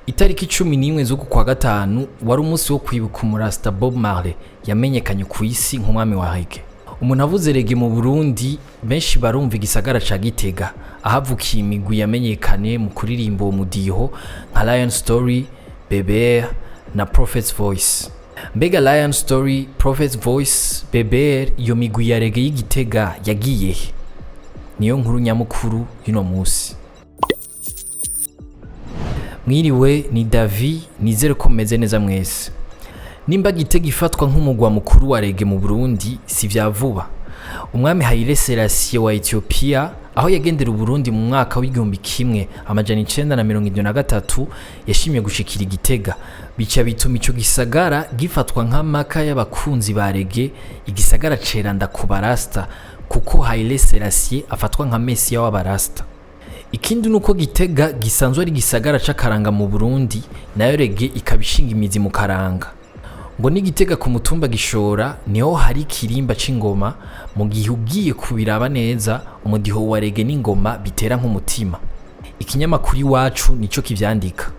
Itariki 11 z'uku kwa gatanu wari umunsi wo kwibuka umurasta Bob Marley yamenyekanye ku isi nk'umwami wa Reggae. Umuntu avuze Reggae mu Burundi benshi barumva igisagara ca Gitega ahavukiye imigwi yamenyekanye mu kuririmba umudiho nka Lion Story, Mbere na Prophet's Voice. Mbega Lion Story, Prophet's Voice, Mbere iyo migwi ya Reggae y'Igitega yagiye niyo nkuru nyamukuru y'uno Musi. Mwiriwe ni Davi, nizere ko meze neza mwese. Nimba Gitega ifatwa nk'umugwa mukuru wa Reggae mu Burundi si vya vuba. Umwami Haile Selassie wa Ethiopia aho yagendera Burundi mu mwaka w'igihumbi kimwe amajana 973 yashimye gushikira Gitega, bica bituma ico gisagara gifatwa nk'amaka y'abakunzi ba Reggae, igisagara ceranda ku barasta kuko Haile Selassie afatwa nka Mesiya w'abarasta. Ikindi nuko Gitega gisanzwe ari gisagara c'akaranga mu Burundi, nayo Reggae ikabishinga imizi mu karanga. Ngo ni Gitega ku mutumba Gishora niho hari kirimba c'ingoma, mu gihe ugiye kubiraba neza umudiho wa Reggae n'ingoma bitera nk'umutima. Ikinyamakuru iwacu nico kivyandika.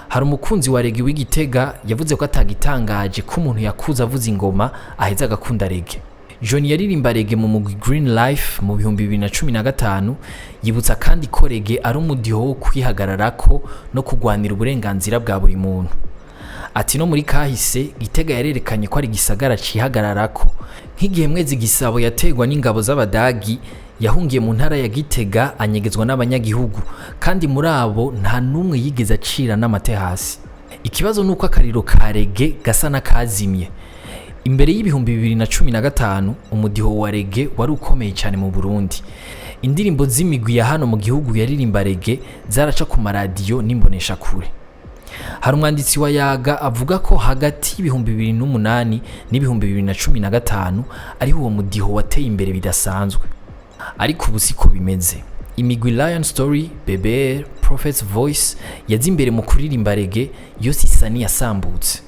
Hari umukunzi wa Reggae w'Igitega yavuze ko atagitangaje ko umuntu yakuza avuza ingoma aheza agakunda Reggae. John yaririmba Reggae mu mugwi Green Life mu 2015 yibutsa kandi ko Reggae ari umudiho wo kwihagararako no kugwanira uburenganzira bwa buri muntu. Ati no muri kahise Gitega yarerekanye ko ari gisagara cihagararako, nk'igihe Mwezi Gisabo yategwa n'ingabo z'Abadagi yahungiye mu ntara ya Gitega anyegezwa n'abanyagihugu, kandi muri abo nta numwe yigeze acira n'amate hasi. Ikibazo nuko akariro ka Reggae gasa nakazimye. Imbere y'ibihumbi 2015 umudiho wa Reggae wari ukomeye cyane mu Burundi. Indirimbo z'imigwi ya hano mu gihugu yaririmba Reggae zaraca ku maradiyo n'imbonesha kure. Hari umwanditsi wa Yaga avuga ko hagati y'ibihumbi 2008 n'ibihumbi 2015 ari uwo mudiho wateye imbere bidasanzwe. Ariko ubu siko bimeze. Imigwi Lion Story, Mbere, Prophet's Voice yazi imbere mu kuririmba Reggae yose isa niyasambutse.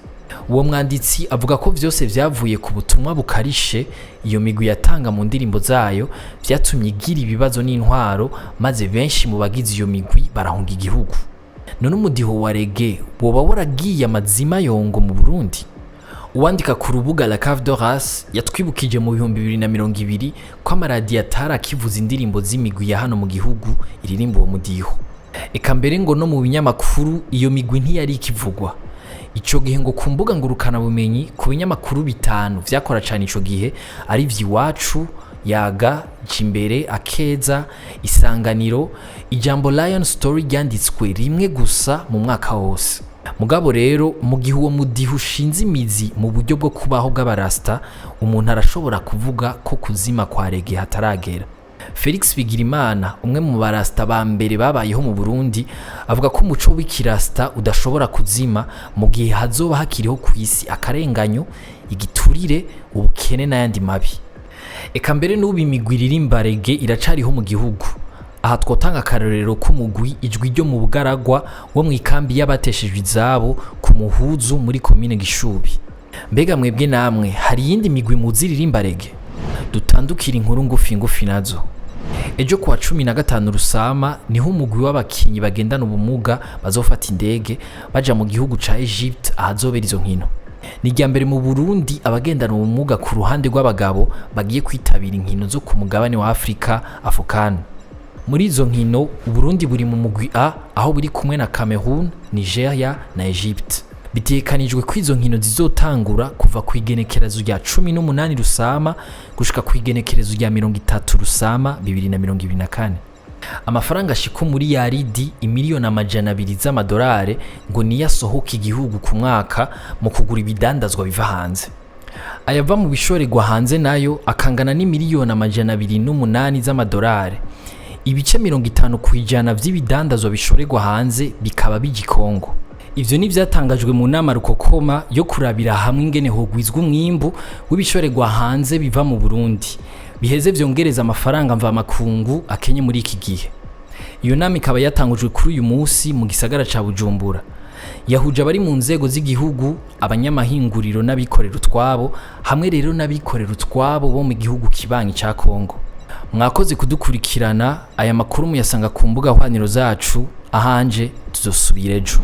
Uwo mwanditsi avuga ko vyose vyavuye ku butumwa bukarishe iyo migwi yatanga mu ndirimbo zayo, vyatumye igira ibibazo n'intwaro maze benshi mu bagize iyo migwi barahunga igihugu. None umudiho wa Reggae woba waragiye amazima yongo mu Burundi? Uwandika ku rubuga La Cave de Race yatwibukije mu 2020 ko amaradiyo atarakivuza indirimbo z'imigwi ya hano mu gihugu iririmba uwo mudiho. Eka mbere ngo no mu binyamakuru iyo migwi ntiyari ikivugwa. Ico gihe ngo ku mbuga ngurukana bumenyi ku binyamakuru 5 vyakora cyane ico gihe ari iwacu, Yaga, Mbere, Akeza, Isanganiro, ijambo Lion Story ryanditswe rimwe gusa mu mwaka wose. Mugabo rero mu gihe uwo mudiho ushinze imizi mu buryo bwo kubaho bw'abarasta, umuntu arashobora kuvuga ko kuzima kwa Reggae hataragera. Felix Bigirimana, umwe mu barasta ba mbere babayeho mu Burundi, avuga ko umuco w'ikirasta udashobora kuzima mu gihe hazoba hakiriho ku isi akarenganyo, igiturire, ubukene n'ayandi mabi. Eka mbere n'ubu imigwi iririmba Reggae iracariho mu gihugu. Aha twotanga akarorero k'umugwi Ijwi ryo mu Bugaragwa wo mu ikambi y'abateshejwe izabo ku Muhuzu muri komine Gishubi. Mbega mwebwe namwe hari yindi migwi muziririmba Reggae? Dutandukira inkuru ngufi nazo. Ejo kwa 15 Rusama niho umugwi w'abakinyi bagendana ubumuga bazofata indege baja mu gihugu ca Egypt ahazobera izo nkino. Ni mbere mu Burundi abagendana ubumuga ku ruhande rw'abagabo bagiye kwitabira inkino zo ku mugabane wa Afrika Afukana. Muri izo nkino Burundi buri mu mugwi A aho buri kumwe na Cameroon, Nigeria na Egypt. Bitekanijwe ko izo nkino zizotangura kuva ku igenekerezo rya 18 Rusama gushika ku igenekerezo rya 30 Rusama 2024. Amafaranga ashika muri yaridi imiliyoni 200 z'amadolari ngo niyasohoka igihugu ku mwaka mu kugura ibidandazwa biva hanze. Ayava mu bishorerwa hanze nayo akangana n'imiliyoni 208 z'amadolari. Ibice 50% vy'ibidandazwa bishorerwa hanze bikaba bigikongo. Ivyo ni vyatangajwe mu nama rukokoma yo kurabira hamwe ingene hogwizwa umwimbu w'ibishorerwa hanze biva mu Burundi, biheze vyongereza amafaranga mva makungu akenye muri iki gihe. Iyo nama ikaba yatangujwe kuri uyu Musi mu gisagara ca Bujumbura. Yahuje abari mu nzego z'igihugu, abanyamahinguriro n'abikorera utwabo, hamwe rero n'abikorera utwabo bo mu gihugu kibanyi ca Kongo. Mwakoze kudukurikirana, aya makuru muyasanga ku mbuga hwaniro zacu, ahanje tuzosubira ejo.